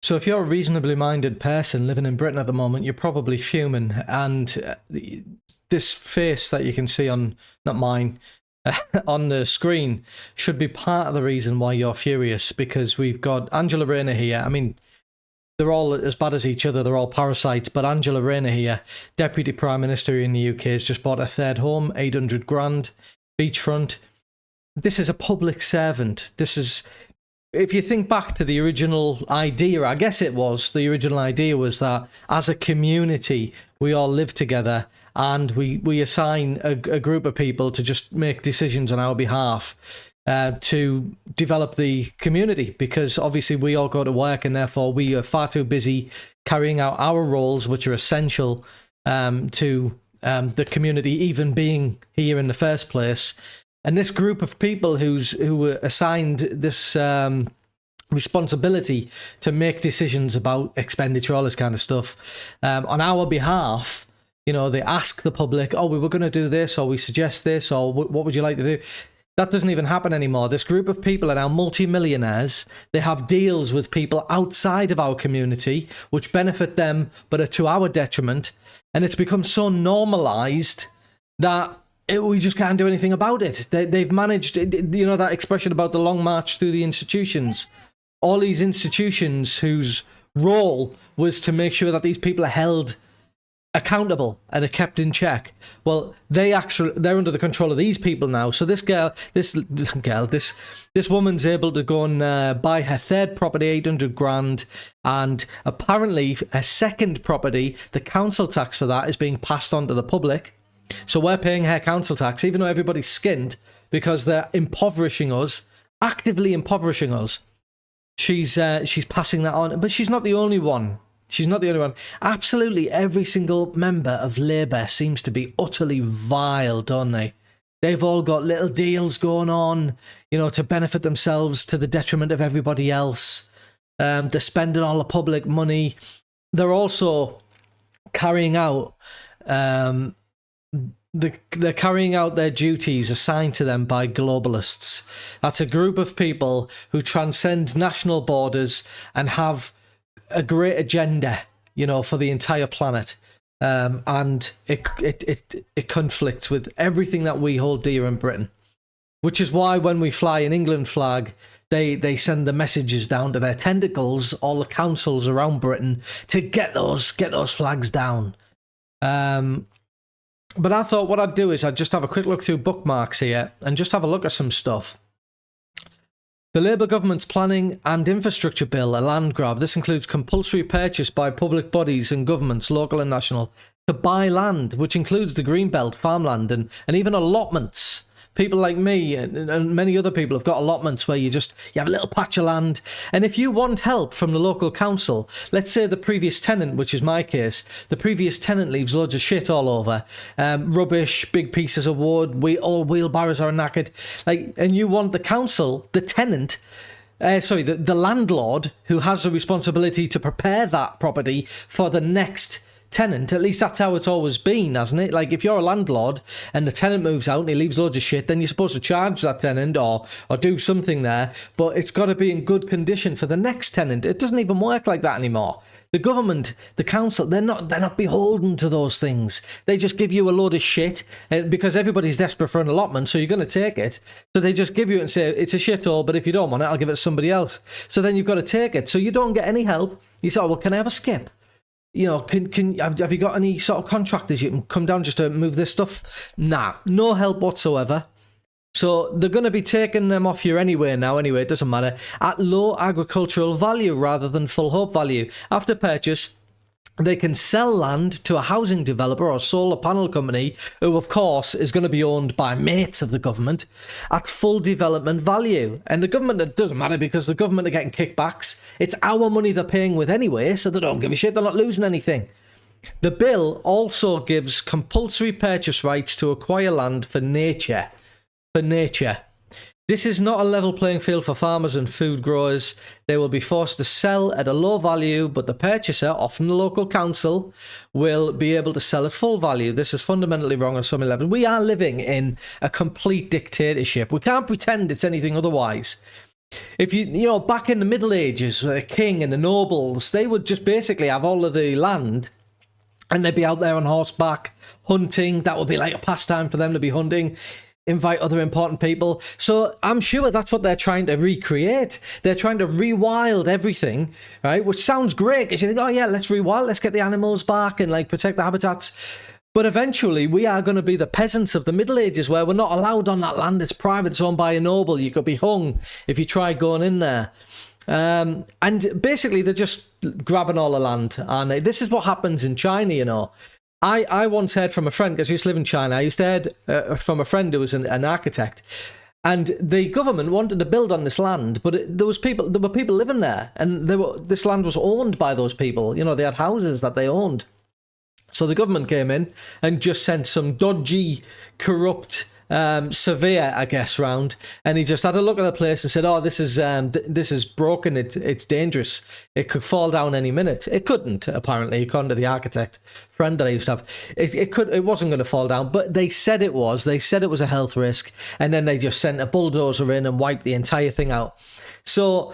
So if you're a reasonably minded person living in Britain at the moment, you're probably fuming. And this face that you can see on, not mine, on the screen should be part of the reason why you're furious, because we've got Angela Rayner here. I mean, they're all as bad as each other. They're all parasites. But Angela Rayner here, Deputy Prime Minister in the UK, has just bought a third home, 800 grand, beachfront. This is a public servant. This is... If you think back to the original idea, I guess it was, the original idea was that as a community, we all live together and we assign a group of people to just make decisions on our behalf to develop the community, because obviously we all go to work and therefore we are far too busy carrying out our roles, which are essential to the community even being here in the first place. And this group of people who were assigned this responsibility to make decisions about expenditure, all this kind of stuff, on our behalf, you know, they ask the public, oh, we were going to do this, or we suggest this, or what would you like to do? That doesn't even happen anymore. This group of people are now multimillionaires. They have deals with people outside of our community, which benefit them, but are to our detriment. And it's become so normalized that we just can't do anything about it. They've managed, you know, that expression about the long march through the institutions. All these institutions whose role was to make sure that these people are held accountable and are kept in check. Well, they're under the control of these people now. So this woman's able to go and buy her third property, 800 grand, and apparently her second property, the council tax for that is being passed on to the public. So we're paying her council tax, even though everybody's skinned, because they're impoverishing us, actively impoverishing us. She's passing that on, but she's not the only one. She's not the only one. Absolutely every single member of Labour seems to be utterly vile, don't they? They've all got little deals going on, you know, to benefit themselves to the detriment of everybody else. They're spending all the public money. They're also carrying out... They're carrying out their duties assigned to them by globalists. That's a group of people who transcend national borders and have a great agenda, you know, for the entire planet. And it conflicts with everything that we hold dear in Britain. Which is why when we fly an England flag, they send the messages down to their tentacles, all the councils around Britain, to get those flags down. But I thought what I'd do is I'd just have a quick look through bookmarks here and just have a look at some stuff. The Labour government's planning and infrastructure bill, a land grab. This includes compulsory purchase by public bodies and governments, local and national, to buy land, which includes the Greenbelt, farmland, and even allotments. People like me and many other people have got allotments where you have a little patch of land. And if you want help from the local council, let's say the previous tenant, which is my case, the previous tenant leaves loads of shit all over, rubbish, big pieces of wood, all wheelbarrows are knackered. And you want the council, the tenant, the landlord who has the responsibility to prepare that property for the next tenant. At least that's how it's always been, hasn't it? Like, if you're a landlord and the tenant moves out and he leaves loads of shit, then you're supposed to charge that tenant or do something there, but it's got to be in good condition for the next tenant. It doesn't even work like that anymore. The government, the council, they're not beholden to those things. They just give you a load of shit because everybody's desperate for an allotment, so you're going to take it. So they just give you it and say, it's a shithole, but if you don't want it, I'll give it to somebody else. So then you've got to take it. So you don't get any help. You say, oh, well, can I have a skip? You know, have you got any sort of contractors you can come down just to move this stuff? Nah, no help whatsoever. So they're going to be taking them off you anyway, it doesn't matter, at low agricultural value rather than full hope value. After purchase, they can sell land to a housing developer or solar panel company, who of course is going to be owned by mates of the government, at full development value. And the government, it doesn't matter because the government are getting kickbacks. It's our money they're paying with anyway, so they don't give a shit, they're not losing anything. The bill also gives compulsory purchase rights to acquire land for nature. This is not a level playing field for farmers and food growers. They will be forced to sell at a low value, but the purchaser, often the local council, will be able to sell at full value. This is fundamentally wrong on some level. We are living in a complete dictatorship. We can't pretend it's anything otherwise. if you know, back in the Middle Ages, the king and the nobles, they would just basically have all of the land, and they'd be out there on horseback hunting. That would be like a pastime for them to be hunting, invite other important people. So I'm sure that's what they're trying to recreate. They're trying to rewild everything, right? Which sounds great, because you think, oh yeah, let's rewild, let's get the animals back and like protect the habitats. But eventually we are going to be the peasants of the Middle Ages, where we're not allowed on that land. It's private, it's owned by a noble. You could be hung if you tried going in there. And basically they're just grabbing all the land. And this is what happens in China, you know. I once heard from a friend, because I used to live in China, I used to hear from a friend who was an architect. And the government wanted to build on this land, but there were people living there. And this land was owned by those people. You know, they had houses that they owned. So the government came in and just sent some dodgy, corrupt surveyor, I guess, round, and he just had a look at the place and said, "Oh, this is broken. It's dangerous. It could fall down any minute." It couldn't, apparently, according to the architect friend that I used to have. It wasn't going to fall down, but they said it was. They said it was a health risk, and then they just sent a bulldozer in and wiped the entire thing out. So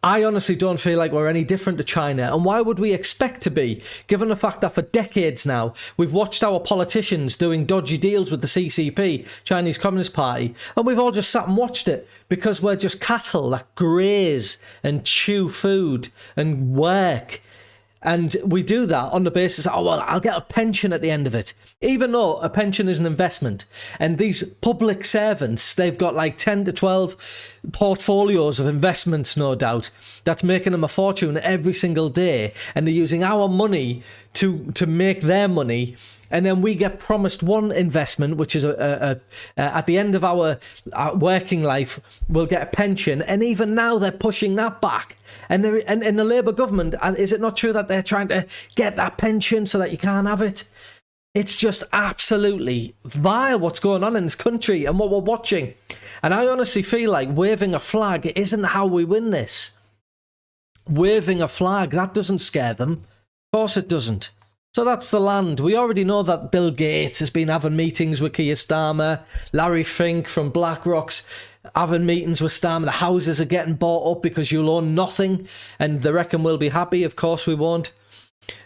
I honestly don't feel like we're any different to China. And why would we expect to be, given the fact that for decades now, we've watched our politicians doing dodgy deals with the CCP, Chinese Communist Party, and we've all just sat and watched it because we're just cattle that graze and chew food and work. And we do that on the basis, oh, well, I'll get a pension at the end of it. Even though a pension is an investment. And these public servants, they've got like 10 to 12 portfolios of investments, no doubt. That's making them a fortune every single day. And they're using our money to make their money. And then we get promised one investment, which is at the end of our working life, we'll get a pension. And even now they're pushing that back. And in the Labour government, is it not true that they're trying to get that pension so that you can't have it? It's just absolutely vile what's going on in this country and what we're watching. And I honestly feel like waving a flag isn't how we win this. Waving a flag, that doesn't scare them. Of course it doesn't. So that's the land. We already know that Bill Gates has been having meetings with Keir Starmer. Larry Fink from BlackRock's having meetings with Starmer. The houses are getting bought up because you'll own nothing. And they reckon we'll be happy. Of course we won't.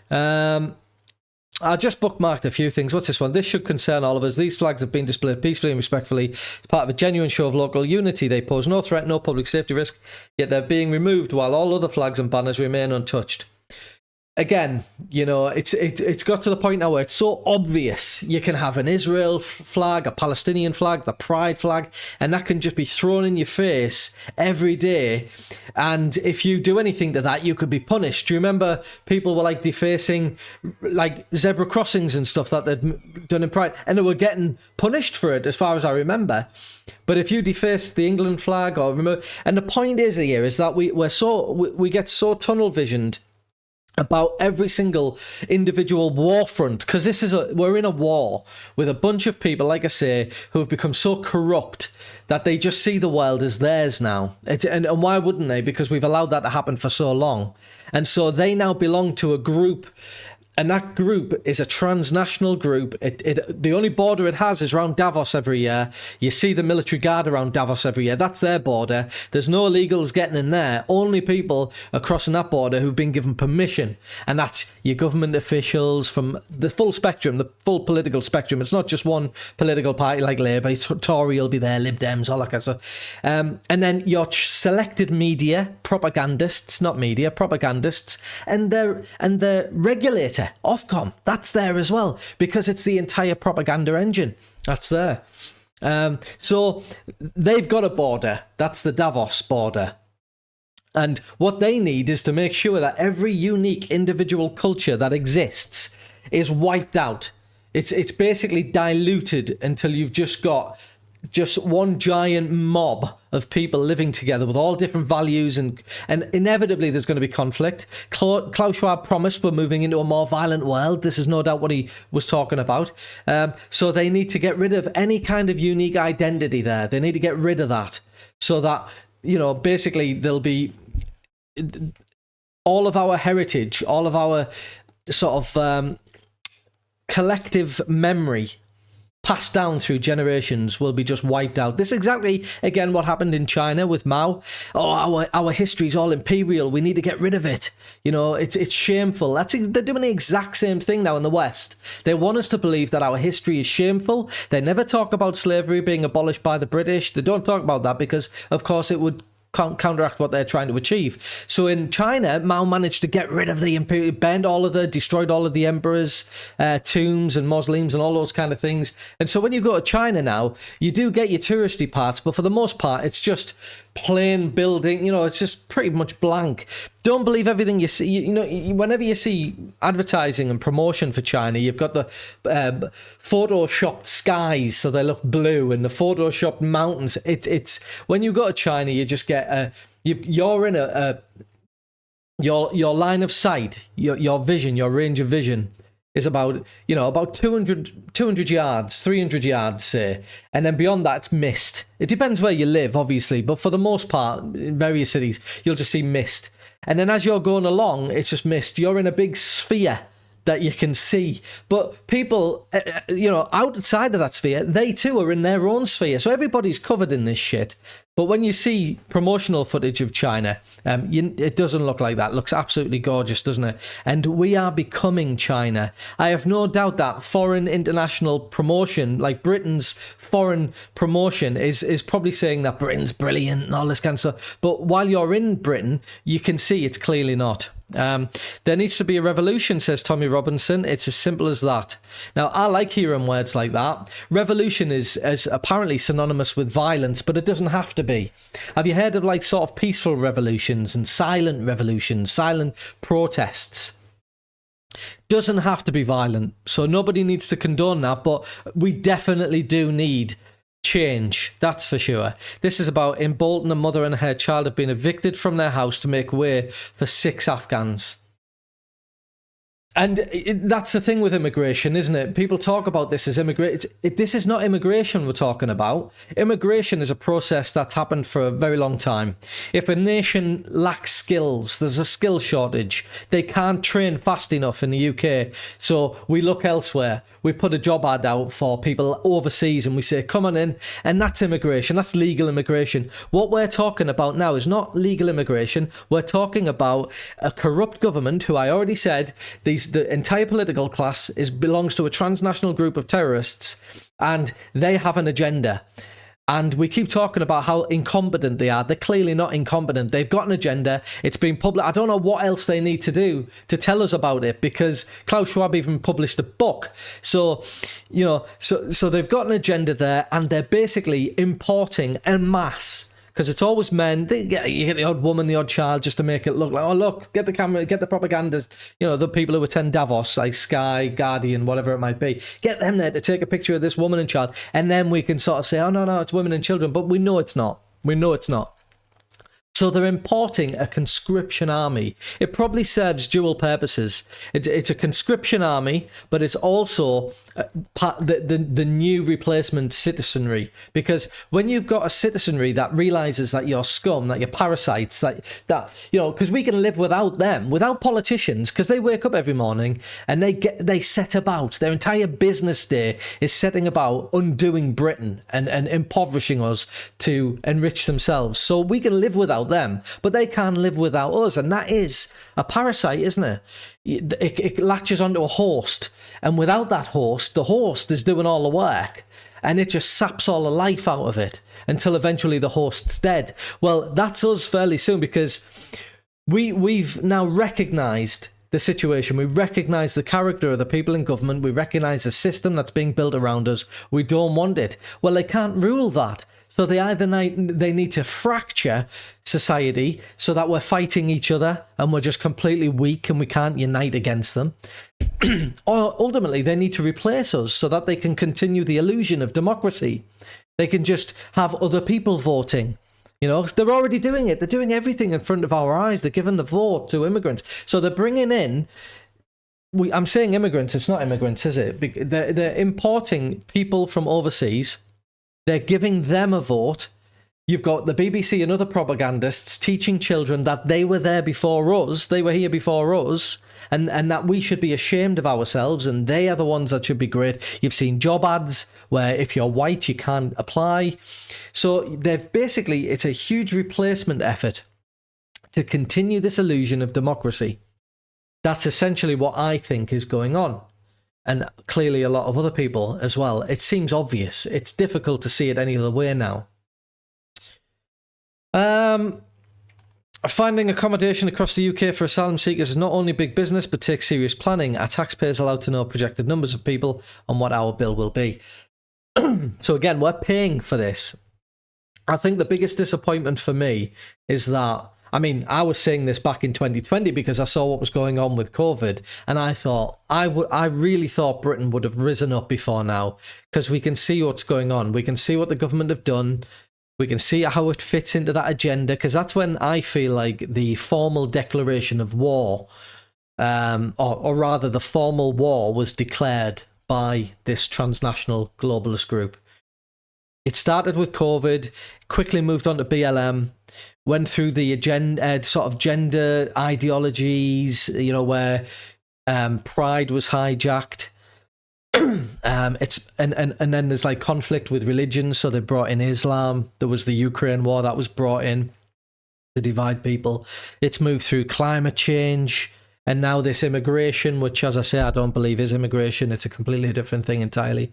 I just bookmarked a few things. What's this one? This should concern all of us. These flags have been displayed peacefully and respectfully as part of a genuine show of local unity. They pose no threat, no public safety risk, yet they're being removed while all other flags and banners remain untouched. Again, you know, it's got to the point now where it's so obvious. You can have an Israel flag, a Palestinian flag, the pride flag, and that can just be thrown in your face every day. And if you do anything to that, you could be punished. Do you remember people were like defacing like zebra crossings and stuff that they'd done in pride, and they were getting punished for it, as far as I remember. But if you deface the England flag or remove, and the point is here is that we get so tunnel visioned about every single individual war front, because we're in a war with a bunch of people, like I say, who have become so corrupt that they just see the world as theirs now. And why wouldn't they? Because we've allowed that to happen for so long. And so they now belong to a group, and that group is a transnational group. The only border it has is around Davos every year. You see the military guard around Davos every year. That's their border. There's no illegals getting in there. Only people are crossing that border who've been given permission. And that's your government officials from the full spectrum, the full political spectrum. It's not just one political party like Labour. Tory will be there, Lib Dems, all that kind of stuff. And then your selected media, propagandists, not media, propagandists, and the regulator, Ofcom, that's there as well, because it's the entire propaganda engine that's there. So they've got a border. That's the Davos border. And what they need is to make sure that every unique individual culture that exists is wiped out. It's basically diluted until you've just got just one giant mob of people living together with all different values, and inevitably there's going to be conflict. Klaus Schwab promised we're moving into a more violent world. This is no doubt what he was talking about. So they need to get rid of any kind of unique identity there. They need to get rid of that so that, you know, basically there'll be all of our heritage, all of our sort of collective memory passed down through generations will be just wiped out. This is exactly, again, what happened in China with Mao. Oh, our history is all imperial. We need to get rid of it. You know, it's shameful. They're doing the exact same thing now in the West. They want us to believe that our history is shameful. They never talk about slavery being abolished by the British. They don't talk about that because, of course, it would counteract what they're trying to achieve. So in China, Mao managed to get rid of the imperial, destroyed all of the emperors' tombs and mausoleums and all those kind of things. And so when you go to China now, you do get your touristy parts, but for the most part, it's just plain building. You know, it's just pretty much blank. Don't believe everything you see. You know, whenever you see advertising and promotion for China, you've got the photoshopped skies so they look blue and the photoshopped mountains. It's when you go to China, you just get you're in your line of sight, your vision, your range of vision is about 200 yards, 300 yards, say. And then beyond that, it's mist. It depends where you live, obviously, but for the most part, in various cities, you'll just see mist. And then as you're going along, it's just mist. You're in a big sphere that you can see. But people, outside of that sphere, they too are in their own sphere. So everybody's covered in this shit. But when you see promotional footage of China, it doesn't look like that. It looks absolutely gorgeous, doesn't it? And we are becoming China. I have no doubt that foreign international promotion, like Britain's foreign promotion, is probably saying that Britain's brilliant and all this kind of stuff. But while you're in Britain, you can see it's clearly not. There needs to be a revolution, says Tommy Robinson. It's as simple as that. Now, I like hearing words like that. Revolution is apparently synonymous with violence, but it doesn't have to be. Have you heard of like sort of peaceful revolutions and silent revolutions, silent protests? Doesn't have to be violent, so nobody needs to condone that, but we definitely do need change, that's for sure. This is about in Bolton, a mother and her child have been evicted from their house to make way for 6 Afghans. And that's the thing with immigration, isn't it? People talk about this as immigration. This is not immigration we're talking about. Immigration is a process that's happened for a very long time. If a nation lacks skills, there's a skill shortage. They can't train fast enough in the UK. So we look elsewhere. We put a job ad out for people overseas and we say, come on in. And that's immigration. That's legal immigration. What we're talking about now is not legal immigration. We're talking about a corrupt government who I already said, the entire political class belongs to a transnational group of terrorists and they have an agenda. And we keep talking about how incompetent they are. They're clearly not incompetent. They've got an agenda. It's been public. I don't know what else they need to do to tell us about it because Klaus Schwab even published a book. So, so they've got an agenda there and they're basically importing en masse. Because it's always men. You get the odd woman, the odd child, just to make it look like, oh, look, get the camera, get the propagandist, the people who attend Davos, like Sky, Guardian, whatever it might be. Get them there to take a picture of this woman and child. And then we can sort of say, oh, no, it's women and children. But we know it's not. We know it's not. So they're importing a conscription army. It probably serves dual purposes. It's a conscription army, but it's also the new replacement citizenry. Because when you've got a citizenry that realizes that you're scum, that you're parasites, that because we can live without them, without politicians, because they wake up every morning and they set about. Their entire business day is setting about undoing Britain and impoverishing us to enrich themselves. So we can live without them, but they can't live without us, and that is a parasite, isn't it? It latches onto a host, and without that host, the host is doing all the work, and it just saps all the life out of it until eventually the host's dead. Well, that's us fairly soon, because we've now recognised the situation. We recognise the character of the people in government. We recognise the system that's being built around us. We don't want it. Well, they can't rule that. So they need to fracture society so that we're fighting each other and we're just completely weak and we can't unite against them. Or ultimately, they need to replace us so that they can continue the illusion of democracy. They can just have other people voting. They're already doing it. They're doing everything in front of our eyes. They're giving the vote to immigrants. So they're bringing in... I'm saying immigrants. It's not immigrants, is it? They're importing people from overseas. They're giving them a vote. You've got the BBC and other propagandists teaching children that they were there before us, they were here before us, and that we should be ashamed of ourselves, and they are the ones that should be great. You've seen job ads where if you're white, you can't apply. So they've basically, it's a huge replacement effort to continue this illusion of democracy. That's essentially what I think is going on. And clearly a lot of other people as well. It seems obvious. It's difficult to see it any other way now. Finding accommodation across the UK for asylum seekers is not only big business, but takes serious planning. Are taxpayers allowed to know projected numbers of people and what our bill will be? So again, we're paying for this. I think the biggest disappointment for me is that, I mean, I was saying this back in 2020 because I saw what was going on with COVID, and I thought, I really thought Britain would have risen up before now, because we can see what's going on. We can see what the government have done. We can see how it fits into that agenda, because that's when I feel like the formal declaration of war, or rather the formal war was declared by this transnational globalist group. It started with COVID, quickly moved on to BLM, went through the agenda, sort of gender ideologies, you know, where pride was hijacked. And then there's like conflict with religion, so they brought in Islam. There was the Ukraine war that was brought in to divide people. It's moved through climate change, and now this immigration, which, as I say, I don't believe is immigration. It's a completely different thing entirely.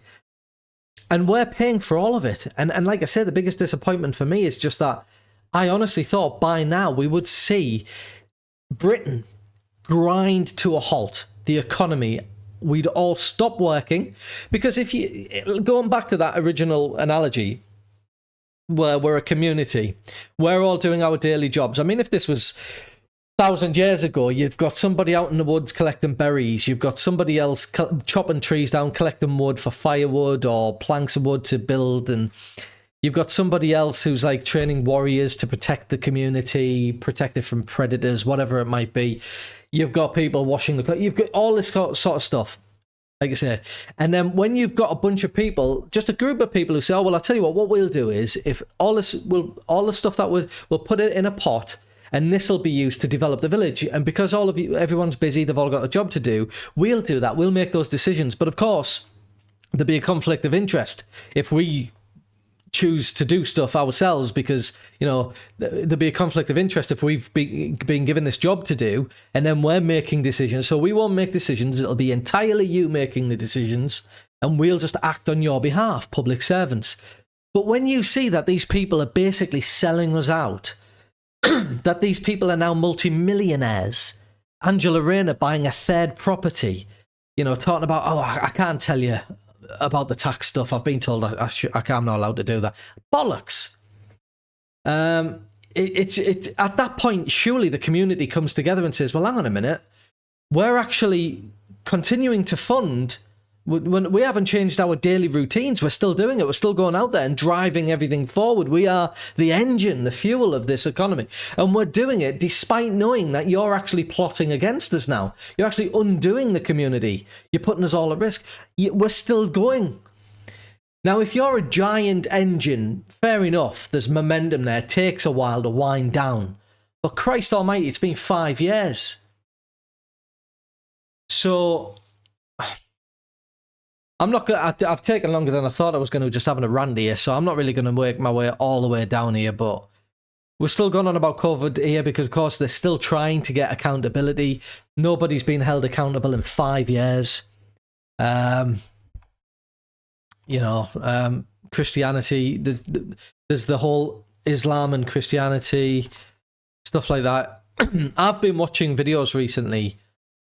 And we're paying for all of it. And like I said, the biggest disappointment for me is just that I honestly thought by now we would see Britain grind to a halt, the economy. We'd all stop working, because if you, going back to that original analogy where we're a community, we're all doing our daily jobs. I mean, if this was 1,000 years ago, you've got somebody out in the woods collecting berries, you've got somebody else chopping trees down, collecting wood for firewood or planks of wood to build, and you've got somebody else who's like training warriors to protect the community, protect it from predators, whatever it might be. You've got people washing the clothes. You've got all this sort of stuff, like I say. And then when you've got a bunch of people, just a group of people who say, oh, well, I'll tell you what we'll do is, if all the stuff that we'll put it in a pot, and this will be used to develop the village. And because everyone's busy, they've all got a job to do, we'll do that. We'll make those decisions. But of course, there'll be a conflict of interest if we choose to do stuff ourselves, because, you know, there'll be a conflict of interest if we've been given this job to do and then we're making decisions. So we won't make decisions. It'll be entirely you making the decisions, and we'll just act on your behalf, public servants. But when you see that these people are basically selling us out, that these people are now multimillionaires, Angela Rayner buying a third property, you know, talking about, oh, I can't tell you about the tax stuff. I've been told I'm not allowed to do that. Bollocks. It's at that point, surely the community comes together and says, well, hang on a minute. We're actually continuing to fund. When we haven't changed our daily routines, we're still doing it. We're still going out there and driving everything forward. We are the engine, the fuel of this economy. And we're doing it despite knowing that you're actually plotting against us now. You're actually undoing the community. You're putting us all at risk. We're still going. Now, if you're a giant engine, fair enough, there's momentum there. It takes a while to wind down. But Christ almighty, it's been 5 years. So I'm not going to, I've taken longer than I thought I was going to, just having a rant here, so I'm not really going to work my way all the way down here, but we're still going on about COVID here because, of course, they're still trying to get accountability. Nobody's been held accountable in 5 years. Christianity, there's the whole Islam and Christianity, stuff like that. I've been watching videos recently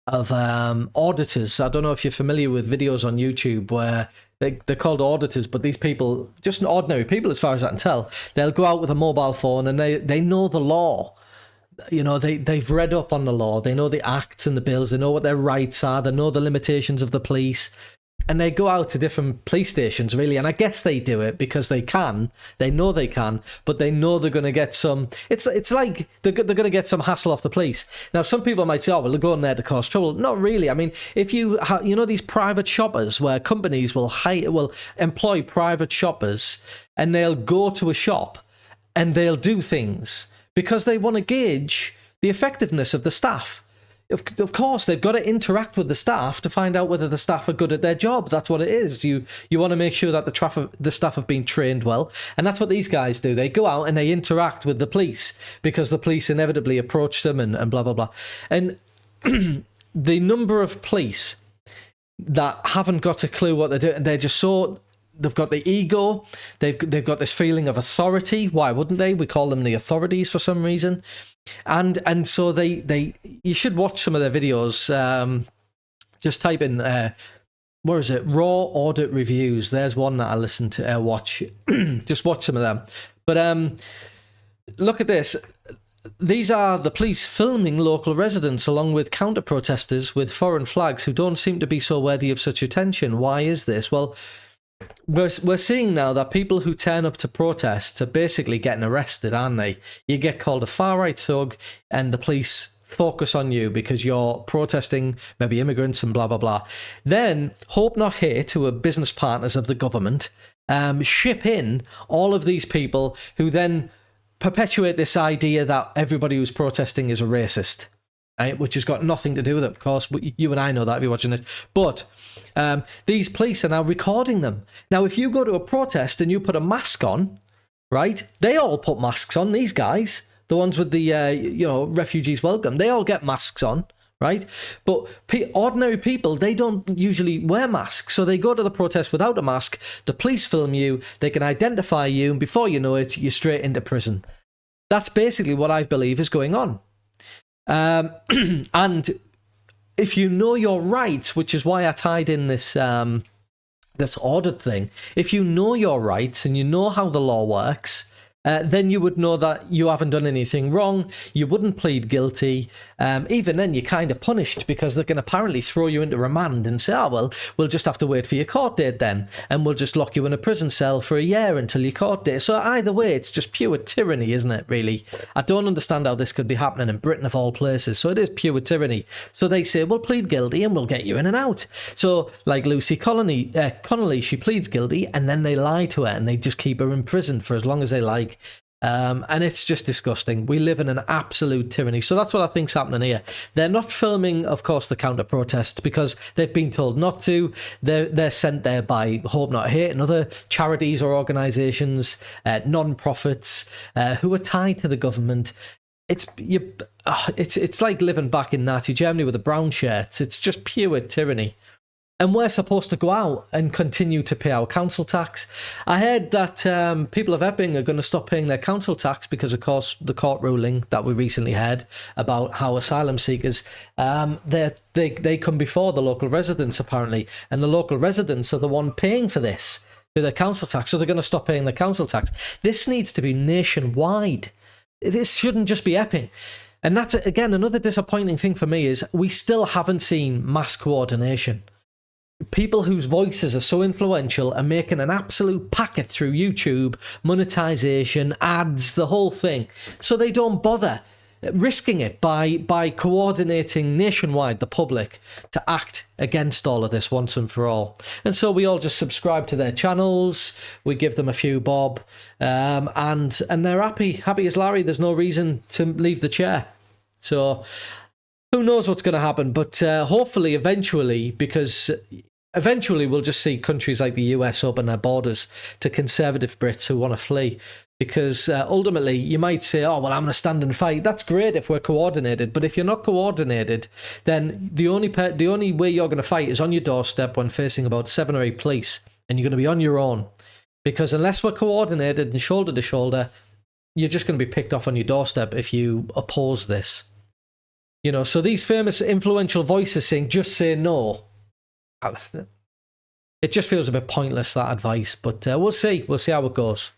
of auditors. I don't know if you're familiar with videos on YouTube where they're called auditors, but these people, just ordinary people as far as I can tell, they'll go out with a mobile phone and they know the law. You know, they've read up on the law. They know the acts and the bills. They know what their rights are. They know the limitations of the police. And they go out to different police stations, really. And I guess they do it because they can. They know they can, but they know they're going to get some... It's like they're going to get some hassle off the police. Now, some people might say, oh, well, they're going there to cause trouble. Not really. I mean, if you these private shoppers where companies will employ private shoppers and they'll go to a shop and they'll do things because they want to gauge the effectiveness of the staff. Of course, they've got to interact with the staff to find out whether the staff are good at their job. That's what it is. You want to make sure that the staff have been trained well. And that's what these guys do. They go out and they interact with the police because the police inevitably approach them and blah, blah, blah. And the number of police that haven't got a clue what they're doing, they're just so... They've got the ego. They've got this feeling of authority. Why wouldn't they? We call them the authorities for some reason. And so they you should watch some of their videos. Just type in what is it? Raw audit reviews. There's one that I listen to watch. Just watch some of them. But look at this. These are the police filming local residents along with counter-protesters with foreign flags who don't seem to be so worthy of such attention. Why is this? Well, we're seeing now that people who turn up to protests are basically getting arrested, aren't they? You get called a far-right thug and the police focus on you because you're protesting maybe immigrants and blah, blah, blah. Then Hope Not Hate, who are business partners of the government, ship in all of these people who then perpetuate this idea that everybody who's protesting is a racist. Right, which has got nothing to do with it, of course. You and I know that if you're watching it. But these police are now recording them. Now, if you go to a protest and you put a mask on, right, they all put masks on, these guys. The ones with the, refugees welcome. They all get masks on, right? But ordinary people, they don't usually wear masks. So they go to the protest without a mask. The police film you. They can identify you. And before you know it, you're straight into prison. That's basically what I believe is going on. And if you know your rights, which is why I tied in this audit thing, if you know your rights and you know how the law works, then you would know that you haven't done anything wrong. You wouldn't plead guilty. Even then, you're kind of punished because they can apparently throw you into remand and say, oh, well, we'll just have to wait for your court date then. And we'll just lock you in a prison cell for a year until your court date. So either way, it's just pure tyranny, isn't it, really? I don't understand how this could be happening in Britain of all places. So it is pure tyranny. So they say, we'll plead guilty and we'll get you in and out. So like Lucy Connolly, she pleads guilty and then they lie to her and they just keep her in prison for as long as they like. And it's just disgusting. We live in an absolute tyranny. So that's what I think's happening here. They're not filming, of course, the counter-protests because they've been told not to. They're sent there by Hope Not Hate and other charities or organisations, non-profits, who are tied to the government. It's like living back in Nazi Germany with the brown shirts. It's just pure tyranny. And we're supposed to go out and continue to pay our council tax. I heard that people of Epping are going to stop paying their council tax because, of course, the court ruling that we recently had about how asylum seekers, they come before the local residents, apparently. And the local residents are the one paying for this, for their council tax. So they're going to stop paying their council tax. This needs to be nationwide. This shouldn't just be Epping. And that's, again, another disappointing thing for me is we still haven't seen mass coordination. People whose voices are so influential are making an absolute packet through YouTube, monetization, ads, the whole thing. So they don't bother risking it by coordinating nationwide the public to act against all of this once and for all. And so we all just subscribe to their channels, we give them a few bob, and they're happy as Larry. There's no reason to leave the chair. So who knows what's going to happen, but hopefully eventually, because eventually we'll just see countries like the US open their borders to conservative Brits who want to flee. Because ultimately you might say, oh, well, I'm going to stand and fight. That's great if we're coordinated. But if you're not coordinated, then the only way you're going to fight is on your doorstep when facing about 7 or 8 police. And you're going to be on your own. Because unless we're coordinated and shoulder to shoulder, you're just going to be picked off on your doorstep if you oppose this. You know, so these famous influential voices saying, just say no. It just feels a bit pointless, that advice. But we'll see. We'll see how it goes.